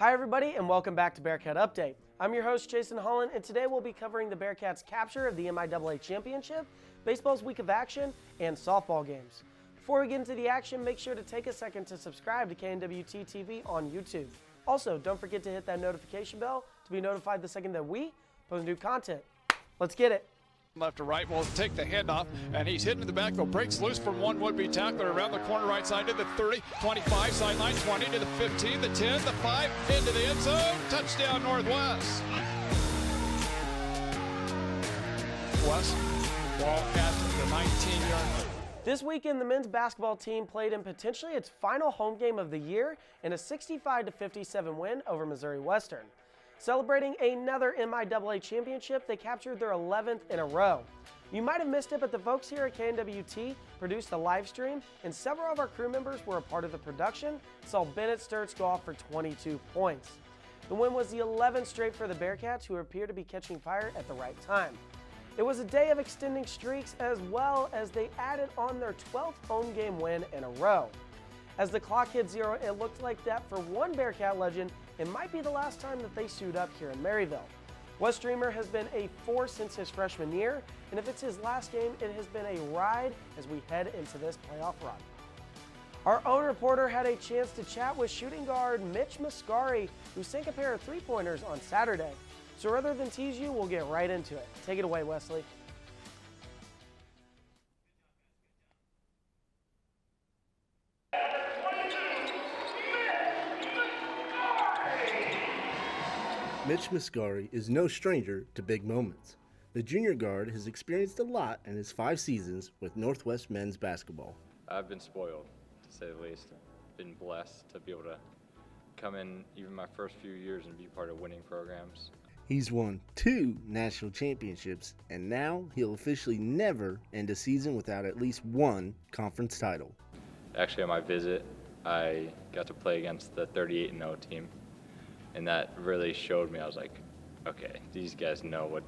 Hi everybody and welcome back to Bearcat Update. I'm your host Jason Holland and today we'll be covering the Bearcats' capture of the MIAA Championship, baseball's week of action, and softball games. Before we get into the action, make sure to take a second to subscribe to KNWT TV on YouTube. Also, don't forget to hit that notification bell to be notified the second that we post new content. Let's get it. Left to right will take the head off, and he's hit in the backfield. Breaks loose from one would-be tackler around the corner right side to the 30, 25, sideline 20 to the 15, the 10, the 5, into the end zone. Touchdown Northwest. West, ball at the 19-yard line. This weekend, the men's basketball team played in potentially its final home game of the year in a 65-57 win over Missouri Western. Celebrating another MIAA championship, they captured their 11th in a row. You might have missed it, but the folks here at KNWT produced a live stream, and several of our crew members were a part of the production. Saw Bennett Sturts go off for 22 points. The win was the 11th straight for the Bearcats, who appear to be catching fire at the right time. It was a day of extending streaks as well as they added on their 12th home game win in a row. As the clock hit zero, it looked like that for one Bearcat legend, it might be the last time that they suit up here in Maryville. Wes Dreamer has been a force since his freshman year, and if it's his last game, it has been a ride as we head into this playoff run. Our own reporter had a chance to chat with shooting guard Mitch Mascari, who sank a pair of three-pointers on Saturday. So rather than tease you, we'll get right into it. Take it away, Wesley. Mitch Mascari is no stranger to big moments. The junior guard has experienced a lot in his 5 seasons with Northwest men's basketball. I've been spoiled, to say the least. Been blessed to be able to come in even my first few years and be part of winning programs. He's won 2 national championships, and now he'll officially never end a season without at least 1 conference title. Actually, on my visit, I got to play against the 38-0 team. And that really showed me, I was like, okay, these guys know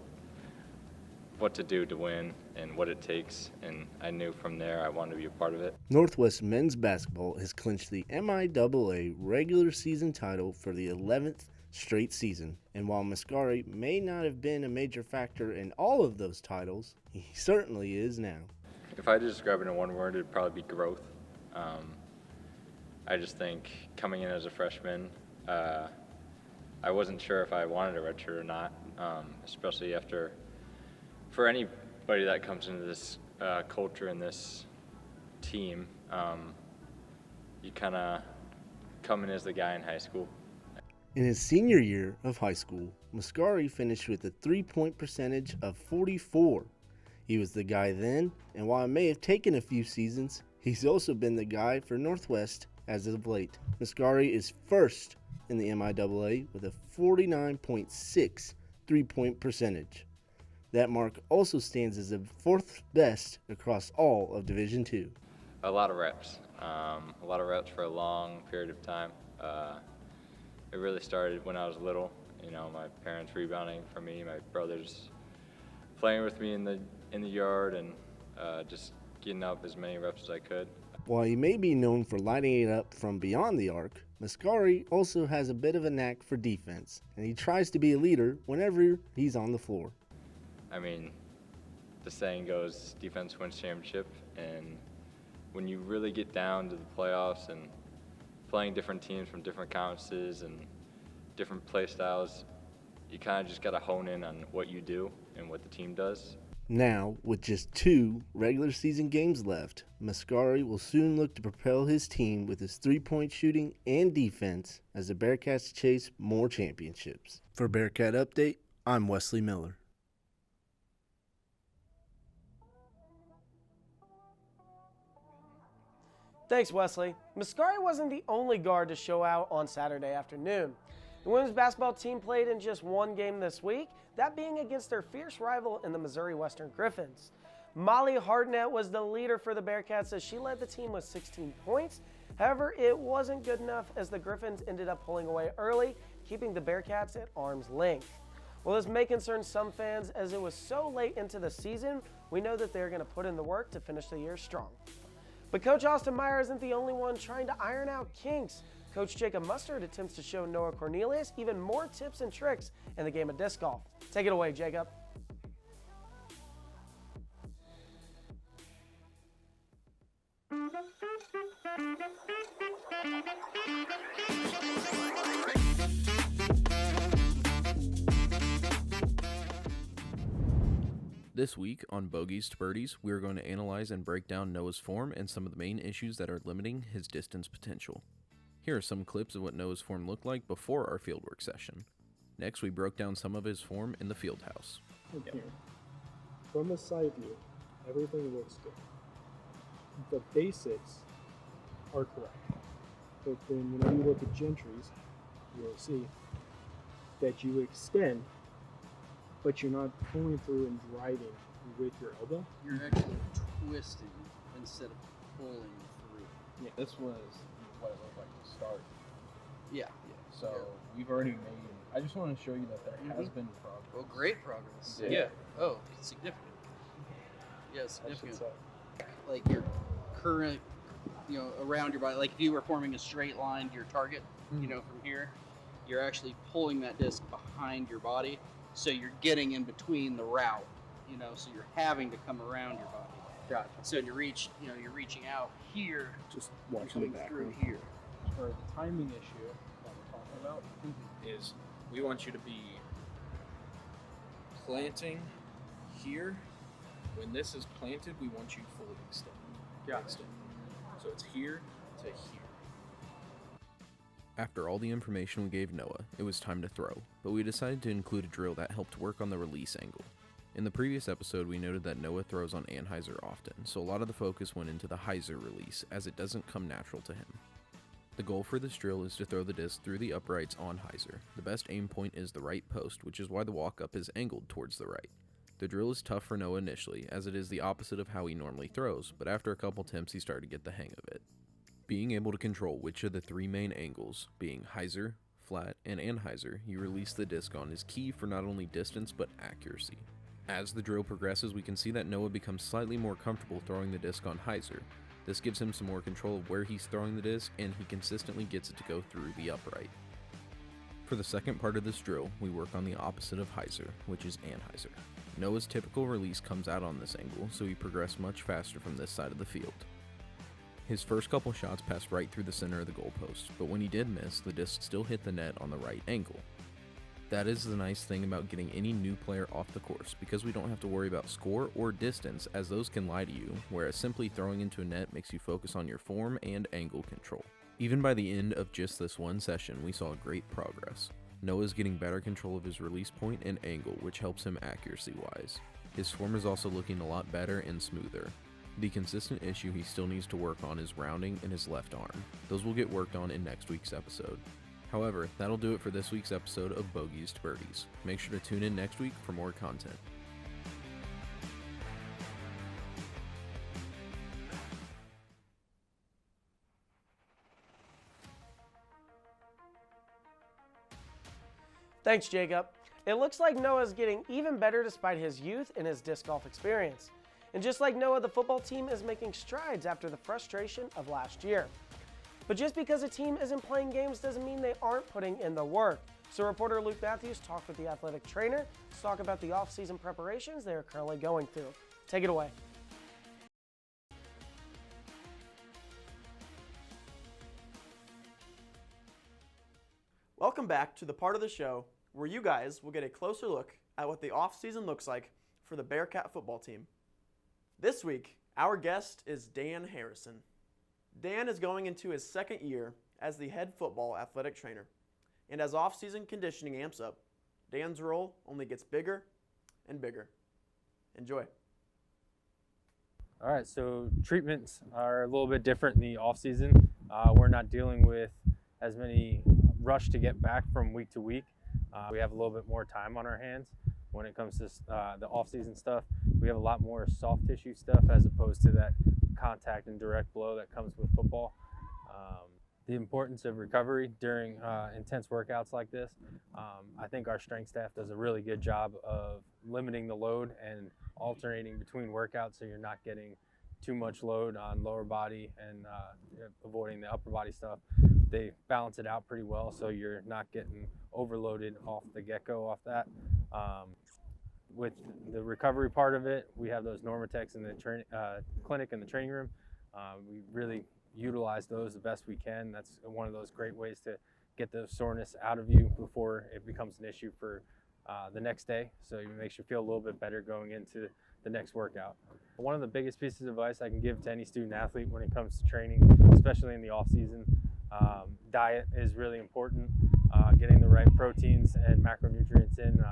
what to do to win and what it takes. And I knew from there I wanted to be a part of it. Northwest men's basketball has clinched the MIAA regular season title for the 11th straight season. And while Mascari may not have been a major factor in all of those titles, he certainly is now. If I had to describe it in one word, it'd probably be growth. I just think coming in as a freshman, I wasn't sure if I wanted a redshirt or not, especially for anybody that comes into this culture and this team, you kind of come in as the guy in high school. In his senior year of high school, Mascari finished with a 3-point percentage of 44. He was the guy then, and while it may have taken a few seasons, he's also been the guy for Northwest as of late. Mascari is first in the MIAA with a 49.6 3-point percentage. That mark also stands as the 4th best across all of Division II. A lot of reps. A lot of reps for a long period of time. It really started when I was little. You know, my parents rebounding for me, my brothers playing with me in the yard, and just getting up as many reps as I could. While he may be known for lighting it up from beyond the arc, Mascari also has a bit of a knack for defense, and he tries to be a leader whenever he's on the floor. I mean, the saying goes, defense wins championship, and when you really get down to the playoffs and playing different teams from different conferences and different play styles, you kind of just got to hone in on what you do and what the team does. Now, with just 2 regular season games left, Mascari will soon look to propel his team with his 3-point shooting and defense as the Bearcats chase more championships. For Bearcat Update, I'm Wesley Miller. Thanks, Wesley. Mascari wasn't the only guard to show out on Saturday afternoon. The women's basketball team played in just 1 game this week, that being against their fierce rival in the Missouri Western Griffins. Molly Hartnett was the leader for the Bearcats as she led the team with 16 points. However, it wasn't good enough as the Griffins ended up pulling away early, keeping the Bearcats at arm's length. Well, this may concern some fans as it was so late into the season, we know that they're going to put in the work to finish the year strong. But Coach Austin Meyer isn't the only one trying to iron out kinks. Coach Jacob Mustard attempts to show Noah Cornelius even more tips and tricks in the game of disc golf. Take it away, Jacob. This week on Bogies to Birdies, we are going to analyze and break down Noah's form and some of the main issues that are limiting his distance potential. Here are some clips of what Noah's form looked like before our fieldwork session. Next, we broke down some of his form in the field house. Here. From a side view, everything looks good. The basics are correct. But then when you look at Gentry's, you'll see that you extend, but you're not pulling through and driving with your elbow. You're actually twisting instead of pulling through. Yeah, this was what it looked like to start. Yeah. So we've already made. I just want to show you that there has been progress. Well, great progress. Yeah. Oh, significant. Yeah, significant. Like your current, around your body. Like if you were forming a straight line to your target, from here, you're actually pulling that disc behind your body. So you're getting in between the route, so you're having to come around your body. Gotcha. So you're reaching out here, Just you're watching coming the back. through here. For the timing issue that we're talking about is we want you to be planting here. When this is planted, we want you fully extended. Extended. So it's here to here. After all the information we gave Noah, it was time to throw, but we decided to include a drill that helped work on the release angle. In the previous episode, we noted that Noah throws on anhyzer often, so a lot of the focus went into the hyzer release, as it doesn't come natural to him. The goal for this drill is to throw the disc through the uprights on hyzer. The best aim point is the right post, which is why the walk-up is angled towards the right. The drill is tough for Noah initially, as it is the opposite of how he normally throws, but after a couple attempts he started to get the hang of it. Being able to control which of the three main angles, being hyzer, flat, and anhyzer, you release the disc on is key for not only distance but accuracy. As the drill progresses, we can see that Noah becomes slightly more comfortable throwing the disc on hyzer. This gives him some more control of where he's throwing the disc, and he consistently gets it to go through the upright. For the second part of this drill, we work on the opposite of hyzer, which is anhyzer. Noah's typical release comes out on this angle, so he progressed much faster from this side of the field. His first couple shots passed right through the center of the goalpost, but when he did miss, the disc still hit the net on the right angle. That is the nice thing about getting any new player off the course, because we don't have to worry about score or distance, as those can lie to you, whereas simply throwing into a net makes you focus on your form and angle control. Even by the end of just this one session, we saw great progress. Noah's getting better control of his release point and angle, which helps him accuracy-wise. His form is also looking a lot better and smoother. The consistent issue he still needs to work on is rounding in his left arm. Those will get worked on in next week's episode. However, that'll do it for this week's episode of Bogies to Birdies. Make sure to tune in next week for more content. Thanks, Jacob. It looks like Noah's getting even better despite his youth and his disc golf experience. And just like Noah, the football team is making strides after the frustration of last year. But just because a team isn't playing games doesn't mean they aren't putting in the work. So reporter Luke Matthews talked with the athletic trainer to talk about the off-season preparations they are currently going through. Take it away. Welcome back to the part of the show where you guys will get a closer look at what the off-season looks like for the Bearcat football team. This week, our guest is Dan Harrison. Dan is going into his second year as the head football athletic trainer. And as off-season conditioning amps up, Dan's role only gets bigger and bigger. Enjoy. All right, so treatments are a little bit different in the off-season. We're not dealing with as many rush to get back from week to week. We have a little bit more time on our hands when it comes to the off-season stuff. We have a lot more soft tissue stuff as opposed to that contact and direct blow that comes with football. The importance of recovery during intense workouts like this. I think our strength staff does a really good job of limiting the load and alternating between workouts so you're not getting too much load on lower body and avoiding the upper body stuff. they balance it out pretty well, so you're not getting overloaded off the get-go off that. With the recovery part of it, we have those Normatechs in the clinic in the training room. We really utilize those the best we can. That's one of those great ways to get the soreness out of you before it becomes an issue for the next day. So it makes you feel a little bit better going into the next workout. One of the biggest pieces of advice I can give to any student athlete when it comes to training, especially in the off season, diet is really important. Getting the right proteins and macronutrients in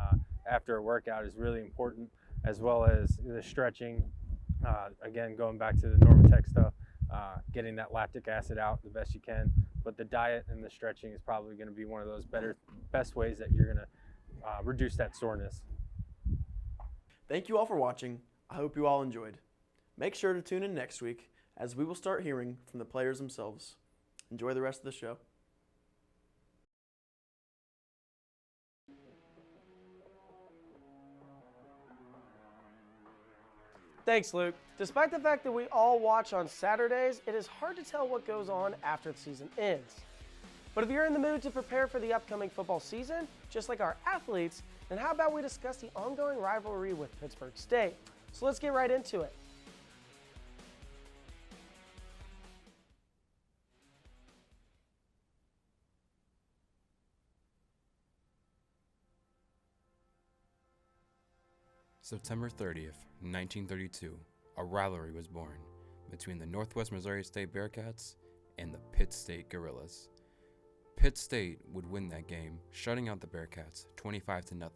after a workout is really important, as well as the stretching. Again, going back to the Normatech stuff, getting that lactic acid out the best you can. But the diet and the stretching is probably going to be one of those best ways that you're going to reduce that soreness. Thank you all for watching. I hope you all enjoyed. Make sure to tune in next week as we will start hearing from the players themselves. Enjoy the rest of the show. Thanks, Luke. Despite the fact that we all watch on Saturdays, it is hard to tell what goes on after the season ends. But if you're in the mood to prepare for the upcoming football season, just like our athletes, then how about we discuss the ongoing rivalry with Pittsburgh State? So let's get right into it. September 30th, 1932, a rivalry was born between the Northwest Missouri State Bearcats and the Pitt State Gorillas. Pitt State would win that game, shutting out the Bearcats 25-0,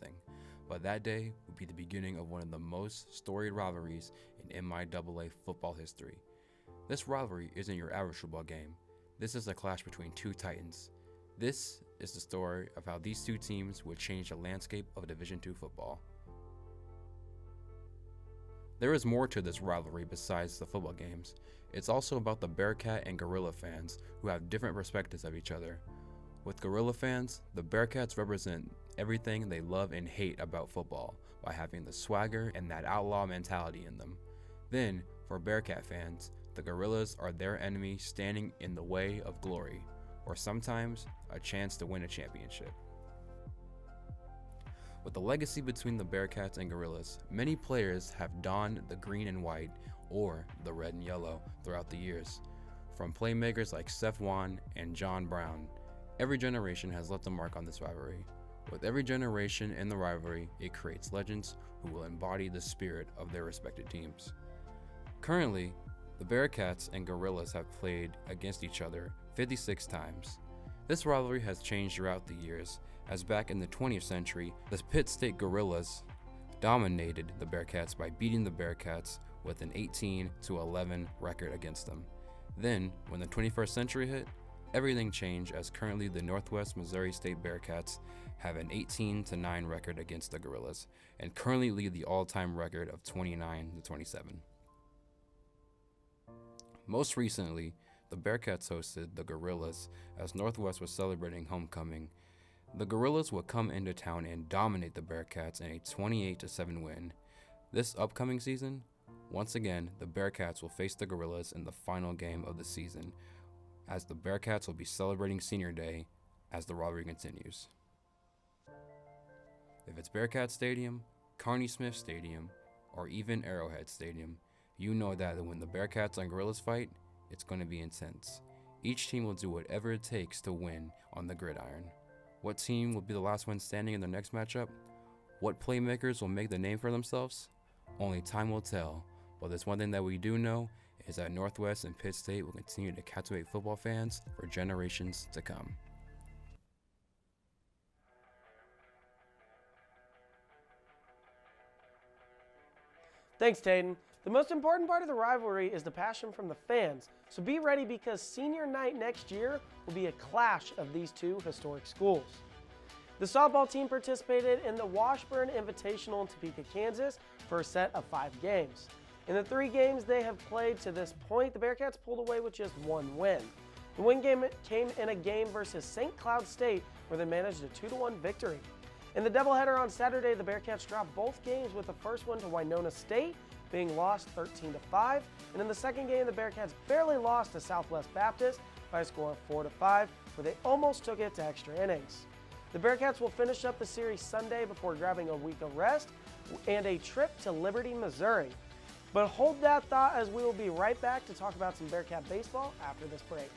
but that day would be the beginning of one of the most storied rivalries in MIAA football history. This rivalry isn't your average football game. This is a clash between two titans. This is the story of how these two teams would change the landscape of Division II football. There is more to this rivalry besides the football games. It's also about the Bearcat and Gorilla fans who have different perspectives of each other. With Gorilla fans, the Bearcats represent everything they love and hate about football by having the swagger and that outlaw mentality in them. Then, for Bearcat fans, the Gorillas are their enemy standing in the way of glory, or sometimes a chance to win a championship. With the legacy between the Bearcats and Gorillas, many players have donned the green and white or the red and yellow throughout the years. From playmakers like Seth Wan and John Brown, every generation has left a mark on this rivalry. With every generation in the rivalry, it creates legends who will embody the spirit of their respected teams. Currently, the Bearcats and Gorillas have played against each other 56 times. This rivalry has changed throughout the years, as back in the 20th century, the Pitt State Gorillas dominated the Bearcats by beating the Bearcats with an 18-11 record against them. Then, when the 21st century hit, everything changed, as currently the Northwest Missouri State Bearcats have an 18-9 record against the Gorillas, and currently lead the all-time record of 29-27. Most recently, the Bearcats hosted the Gorillas as Northwest was celebrating homecoming. The Gorillas would come into town and dominate the Bearcats in a 28-7 win. This upcoming season, once again, the Bearcats will face the Gorillas in the final game of the season, as the Bearcats will be celebrating Senior Day as the rivalry continues. If it's Bearcat Stadium, Carney Smith Stadium, or even Arrowhead Stadium, you know that when the Bearcats and Gorillas fight, it's going to be intense. Each team will do whatever it takes to win on the gridiron. What team will be the last one standing in their next matchup? What playmakers will make the name for themselves? Only time will tell, but there's one thing that we do know is that Northwest and Pitt State will continue to captivate football fans for generations to come. Thanks, Tayden. The most important part of the rivalry is the passion from the fans, so be ready because senior night next year will be a clash of these two historic schools. The softball team participated in the Washburn Invitational in Topeka, Kansas for a set of 5 games. In the 3 games they have played to this point, the Bearcats pulled away with just 1 win. The win game came in a game versus St. Cloud State where they managed a 2-1 victory. In the doubleheader on Saturday, the Bearcats dropped both games, with the first one to Winona State being lost 13-5, and in the second game, the Bearcats barely lost to Southwest Baptist by a score of 4-5, where they almost took it to extra innings. The Bearcats will finish up the series Sunday before grabbing a week of rest and a trip to Liberty, Missouri. But hold that thought, as we will be right back to talk about some Bearcat baseball after this break.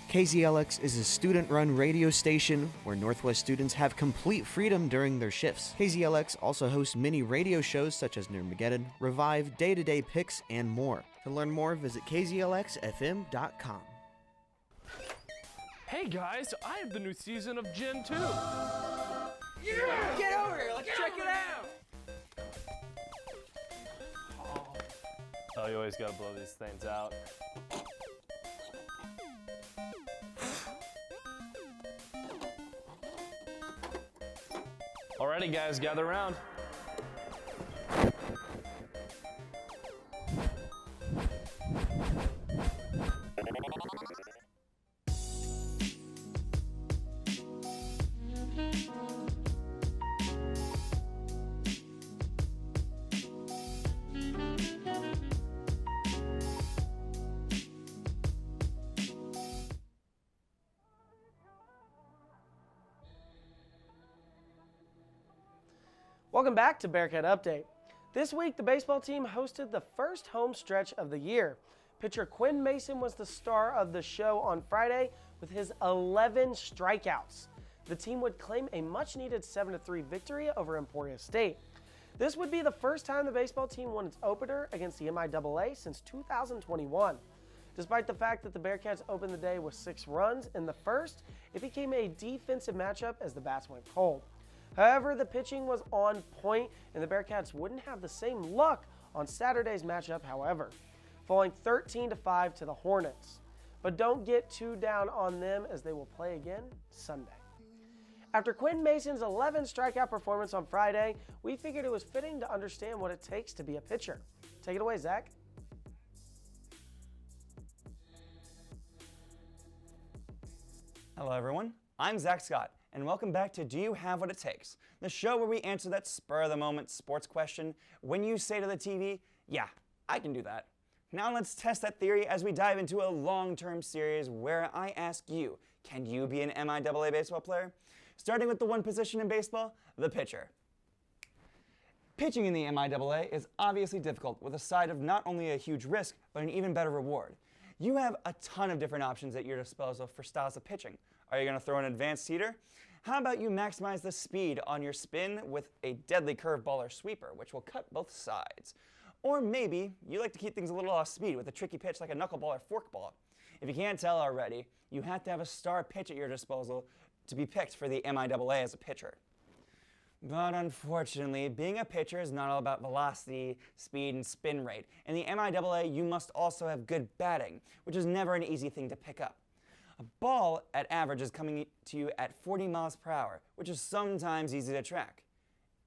KZLX is a student-run radio station where Northwest students have complete freedom during their shifts. KZLX also hosts mini radio shows such as Nermageddon, Revive, Day-to-Day Picks, and more. To learn more, visit kzlxfm.com. Hey guys, I have the new season of Gen 2. Yeah! Get over here, let's check it out! Oh, you always gotta blow these things out. Alrighty guys, gather around. Welcome back to Bearcat Update. This week, the baseball team hosted the first home stretch of the year. Pitcher Quinn Mason was the star of the show on Friday with his 11 strikeouts. The team would claim a much-needed 7-3 victory over Emporia State. This would be the first time the baseball team won its opener against the MIAA since 2021. Despite the fact that the Bearcats opened the day with 6 runs in the first, it became a defensive matchup as the bats went cold. However, the pitching was on point, and the Bearcats wouldn't have the same luck on Saturday's matchup, however, falling 13-5 to the Hornets. But don't get too down on them, as they will play again Sunday. After Quinn Mason's 11 strikeout performance on Friday, we figured it was fitting to understand what it takes to be a pitcher. Take it away, Zach. Hello everyone, I'm Zach Scott, and welcome back to Do You Have What It Takes, the show where we answer that spur-of-the-moment sports question when you say to the TV, yeah, I can do that. Now let's test that theory as we dive into a long-term series where I ask you, can you be an MIAA baseball player? Starting with the one position in baseball, the pitcher. Pitching in the MIAA is obviously difficult, with a side of not only a huge risk, but an even better reward. You have a ton of different options at your disposal for styles of pitching. Are you going to throw an advanced heater? How about you maximize the speed on your spin with a deadly curveball or sweeper, which will cut both sides? Or maybe you like to keep things a little off speed with a tricky pitch like a knuckleball or forkball. If you can't tell already, you have to have a star pitch at your disposal to be picked for the MIAA as a pitcher. But unfortunately, being a pitcher is not all about velocity, speed, and spin rate. In the MIAA, you must also have good batting, which is never an easy thing to pick up. A ball at average is coming to you at 40 miles per hour, which is sometimes easy to track.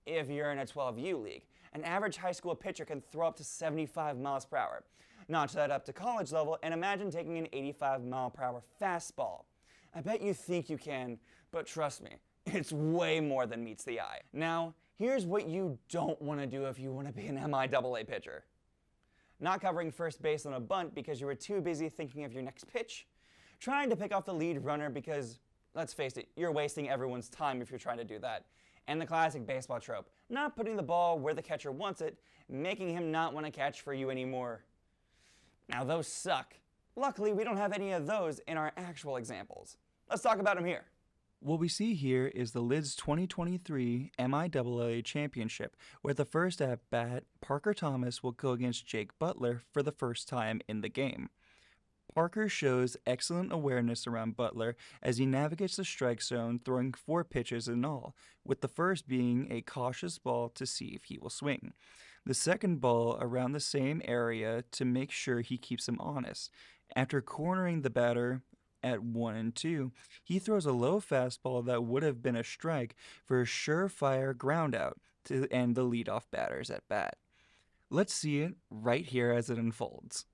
If you're in a 12U league, an average high school pitcher can throw up to 75 miles per hour. Notch that up to college level and imagine taking an 85 mile per hour fastball. I bet you think you can, but trust me, it's way more than meets the eye. Now, here's what you don't want to do if you want to be an MIAA pitcher. Not covering first base on a bunt because you were too busy thinking of your next pitch. Trying to pick off the lead runner because, let's face it, you're wasting everyone's time if you're trying to do that. And the classic baseball trope, not putting the ball where the catcher wants it, making him not want to catch for you anymore. Now those suck. Luckily, we don't have any of those in our actual examples. Let's talk about them here. What we see here is the Lids 2023 MIAA Championship, where the first at-bat, Parker Thomas will go against Jake Butler for the first time in the game. Parker shows excellent awareness around Butler as he navigates the strike zone, throwing 4 pitches in all, with the first being a cautious ball to see if he will swing. The second ball around the same area to make sure he keeps him honest. After cornering the batter at 1 and 2, he throws a low fastball that would have been a strike for a surefire groundout to end the leadoff batter's at bat. Let's see it right here as it unfolds.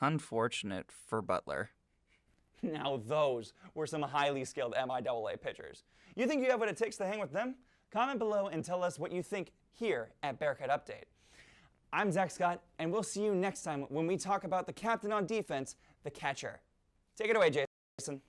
Unfortunate for Butler. Now those were some highly skilled MIAA pitchers. You think you have what it takes to hang with them? Comment below and tell us what you think here at Bearcat Update. I'm Zach Scott, and we'll see you next time when we talk about the captain on defense, the catcher. Take it away, Jason.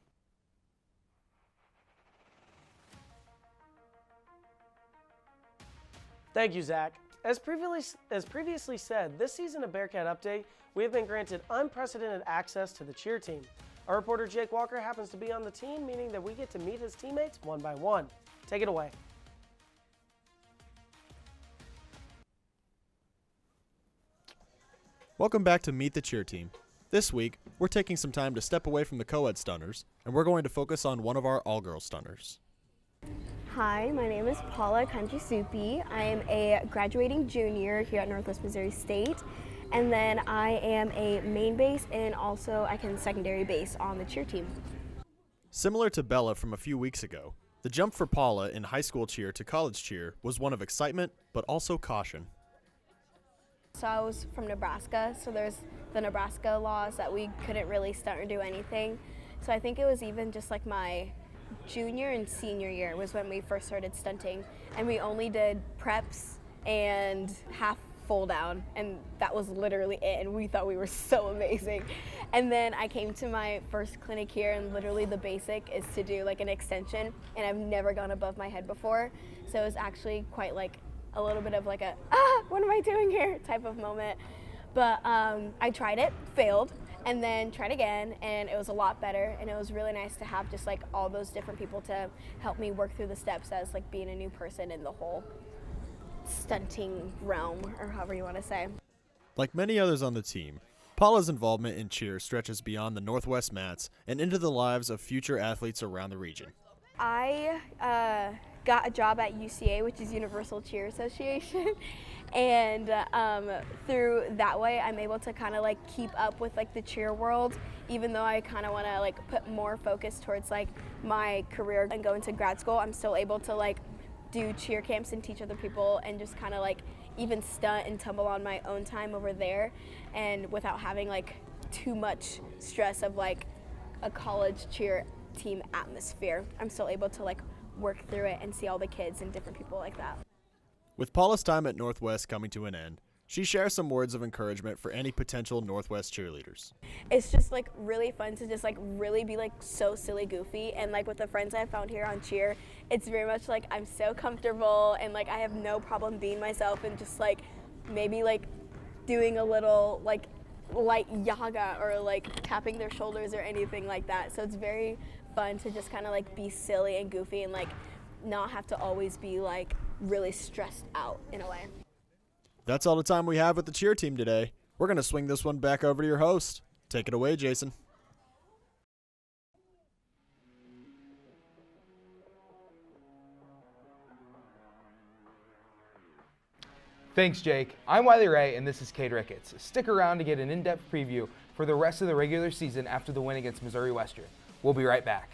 Thank you, Zach. As previously said, this season of Bearcat Update, we have been granted unprecedented access to the cheer team. Our reporter Jake Walker happens to be on the team, meaning that we get to meet his teammates one by one. Take it away. Welcome back to Meet the Cheer Team. This week, we're taking some time to step away from the co-ed stunners, and we're going to focus on one of our all-girl stunners. Hi, my name is Paula Kanjisupi. I am a graduating junior here at Northwest Missouri State, and then I am a main base and also I can secondary base on the cheer team. Similar to Bella from a few weeks ago, the jump for Paula in high school cheer to college cheer was one of excitement, but also caution. So I was from Nebraska, so there's the Nebraska laws that we couldn't really stunt or do anything. So I think it was even just like my junior and senior year was when we first started stunting, and we only did preps and half full down, and that was literally it, and we thought we were so amazing. And then I came to my first clinic here, and literally the basic is to do like an extension, and I've never gone above my head before, so it was actually quite like a little bit of like a what am I doing here type of moment. But I tried it, failed, and then tried again, and it was a lot better, and it was really nice to have just like all those different people to help me work through the steps as like being a new person in the whole stunting realm, or however you want to say. Like many others on the team, Paula's involvement in cheer stretches beyond the Northwest mats and into the lives of future athletes around the region. I got a job at UCA, which is Universal Cheer Association, and through that way I'm able to kind of like keep up with like the cheer world, even though I kind of want to like put more focus towards like my career and go into grad school. I'm still able to like do cheer camps and teach other people and just kind of like even stunt and tumble on my own time over there, and without having like too much stress of like a college cheer team atmosphere. I'm still able to like work through it and see all the kids and different people like that. With Paula's time at Northwest coming to an end, she shares some words of encouragement for any potential Northwest cheerleaders. It's just like really fun to just like really be like so silly goofy, and like with the friends I found here on cheer, it's very much like I'm so comfortable and like I have no problem being myself and just like maybe like doing a little like light yoga or like tapping their shoulders or anything like that. So it's very fun to just kind of like be silly and goofy and like not have to always be like really stressed out in a way. That's all the time we have with the cheer team today. We're going to swing this one back over to your host. Take it away, Jason. Thanks, Jake. I'm Wiley Ray, and this is Cade Ricketts. Stick around to get an in-depth preview for the rest of the regular season after the win against Missouri Western. We'll be right back.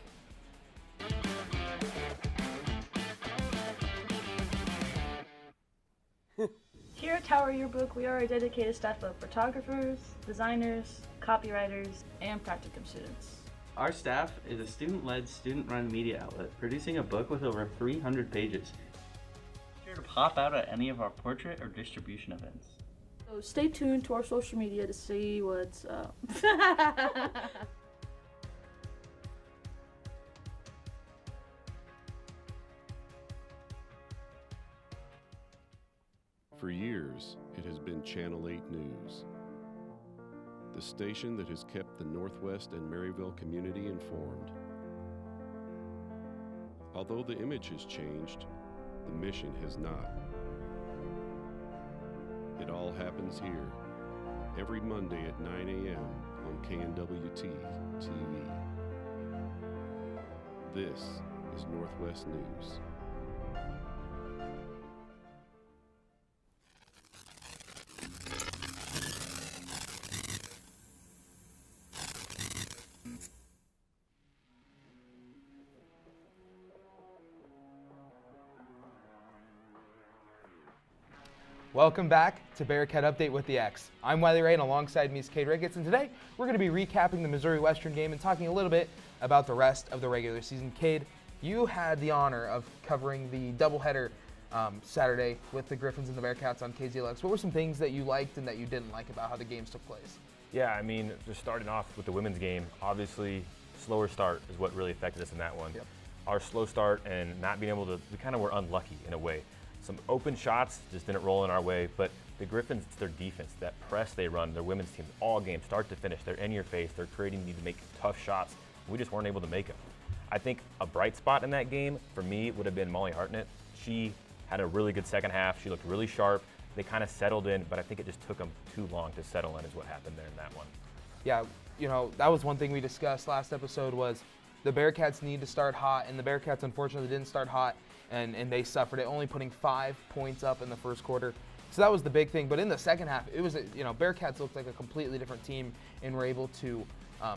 Here at Tower Yearbook, we are a dedicated staff of photographers, designers, copywriters, and practicum students. Our staff is a student-led, student-run media outlet, producing a book with over 300 pages. Be sure to pop out at any of our portrait or distribution events. So stay tuned to our social media to see what's up. For years, it has been Channel 8 News, the station that has kept the Northwest and Maryville community informed. Although the image has changed, the mission has not. It all happens here, every Monday at 9 a.m. on KNWT TV. This is Northwest News. Welcome back to Bearcat Update with the X. I'm Wiley Ray, and alongside me is Cade Ricketts, and today we're going to be recapping the Missouri Western game and talking a little bit about the rest of the regular season. Cade, you had the honor of covering the doubleheader Saturday with the Griffins and the Bearcats on KZLX. What were some things that you liked and that you didn't like about how the games took place? Yeah, I mean, just starting off with the women's game, obviously slower start is what really affected us in that one. Yep. Our slow start and not being able to, we kind of were unlucky in a way. Some open shots just didn't roll in our way, but the Griffins, it's their defense, that press they run, their women's team, all games, start to finish, they're in your face, they're creating you to make tough shots. We just weren't able to make them. I think a bright spot in that game for me would have been Molly Hartnett. She had a really good second half. She looked really sharp. They kind of settled in, but I think it just took them too long to settle in is what happened there in that one. Yeah, you know, that was one thing we discussed last episode was the Bearcats need to start hot, and the Bearcats unfortunately didn't start hot, and they suffered it, only putting 5 points up in the first quarter. So that was the big thing. But in the second half, it was, you know, Bearcats looked like a completely different team and were able to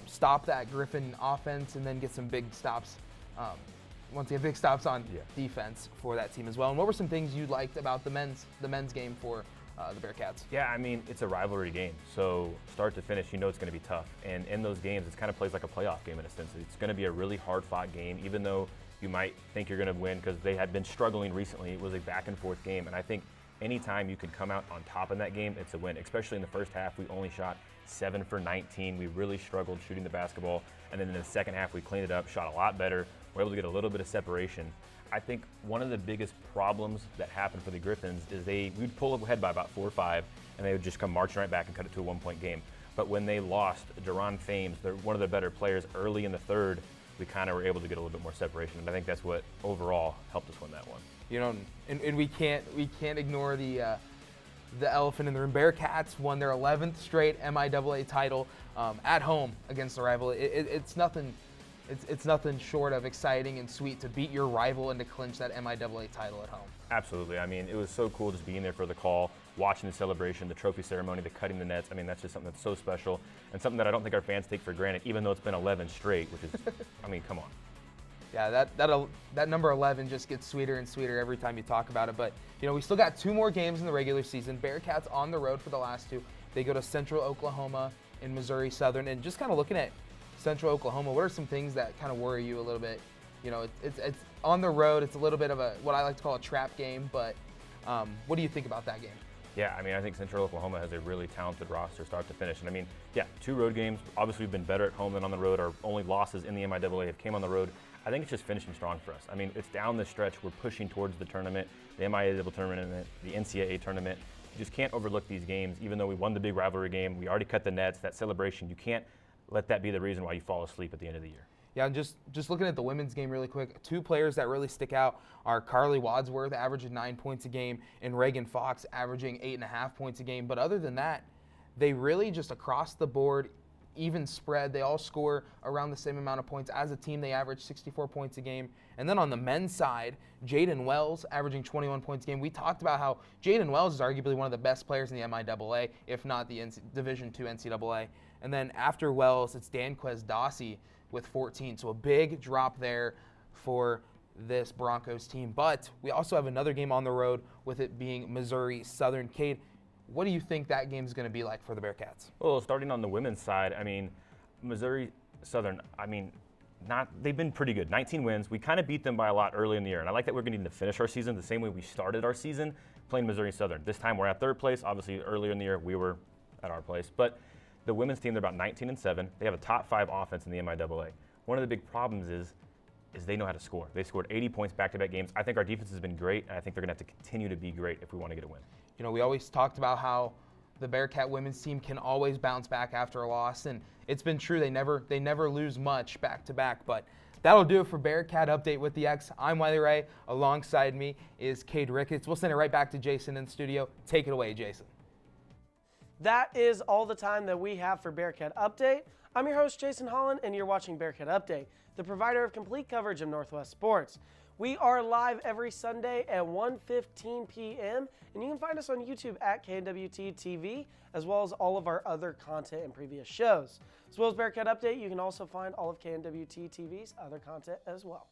stop that Griffin offense and then get some big stops. Once again, big stops on defense for that team as well. And what were some things you liked about the men's game for the Bearcats? Yeah, I mean, it's a rivalry game. So start to finish, you know it's going to be tough. And in those games, it kind of plays like a playoff game in a sense. It's going to be a really hard-fought game, even though you might think you're going to win because they had been struggling recently. It was a back-and-forth game. And I think anytime you can come out on top in that game, it's a win. Especially in the first half, we only shot 7 for 19. We really struggled shooting the basketball. And then in the second half, we cleaned it up, shot a lot better. We're able to get a little bit of separation. I think one of the biggest problems that happened for the Griffins is we'd pull ahead by about 4 or 5, and they would just come marching right back and cut it to a 1-point game. But when they lost Jerron Fames, they're one of the better players early in the third, we kind of were able to get a little bit more separation. And I think that's what overall helped us win that one. You know, and we can't ignore the elephant in the room. Bearcats won their 11th straight MIAA title at home against the rival. It's nothing short of exciting and sweet to beat your rival and to clinch that MIAA title at home. Absolutely. I mean, it was so cool just being there for the call, watching the celebration, the trophy ceremony, the cutting the nets. I mean, that's just something that's so special and something that I don't think our fans take for granted, even though it's been 11 straight, which is, I mean, come on. Yeah, that number 11 just gets sweeter and sweeter every time you talk about it. But, you know, we still got 2 more games in the regular season. Bearcats on the road for the last 2. They go to Central Oklahoma and Missouri Southern. And just kind of looking at Central Oklahoma, what are some things that kind of worry you a little bit? You know, it's on the road. It's a little bit of what I like to call a trap game. But what do you think about that game? Yeah, I mean, I think Central Oklahoma has a really talented roster start to finish. And I mean, yeah, 2 road games. Obviously, we've been better at home than on the road. Our only losses in the MIAA have came on the road. I think it's just finishing strong for us. I mean, it's down the stretch. We're pushing towards the tournament, the MIAA tournament, the NCAA tournament. You just can't overlook these games. Even though we won the big rivalry game, we already cut the nets, that celebration, you can't let that be the reason why you fall asleep at the end of the year. Yeah, and just looking at the women's game really quick, 2 players that really stick out are Carly Wadsworth, averaging 9 points a game, and Reagan Fox, averaging 8.5 points a game. But other than that, they really just across the board, even spread, they all score around the same amount of points. As a team, they average 64 points a game. And then on the men's side, Jaden Wells averaging 21 points a game. We talked about how Jaden Wells is arguably one of the best players in the MIAA, if not the Division II NCAA. And then after Wells, it's Danquez Dossie with 14. So a big drop there for this Broncos team. But we also have another game on the road with it being Missouri Southern. Cade, what do you think that game is going to be like for the Bearcats? Well, starting on the women's side, I mean, Missouri Southern, I mean, they've been pretty good. 19 wins. We kind of beat them by a lot early in the year. And I like that we're going to finish our season the same way we started our season, playing Missouri Southern. This time we're at 3rd place. Obviously, earlier in the year, we were at our place. But the women's team, they're about 19-7. They have a top 5 offense in the MIAA. One of the big problems is they know how to score. They scored 80 points back-to-back games. I think our defense has been great, and I think they're going to have to continue to be great if we want to get a win. You know, we always talked about how the Bearcat women's team can always bounce back after a loss, and it's been true. They never lose much back-to-back, but that'll do it for Bearcat Update with the X. I'm Wiley Ray. Alongside me is Cade Ricketts. We'll send it right back to Jason in the studio. Take it away, Jason. That is all the time that we have for Bearcat Update. I'm your host, Jason Holland, and you're watching Bearcat Update, the provider of complete coverage of Northwest sports. We are live every Sunday at 1:15 p.m., and you can find us on YouTube at KNWT TV, as well as all of our other content and previous shows. As well as Bearcat Update, you can also find all of KNWT TV's other content as well.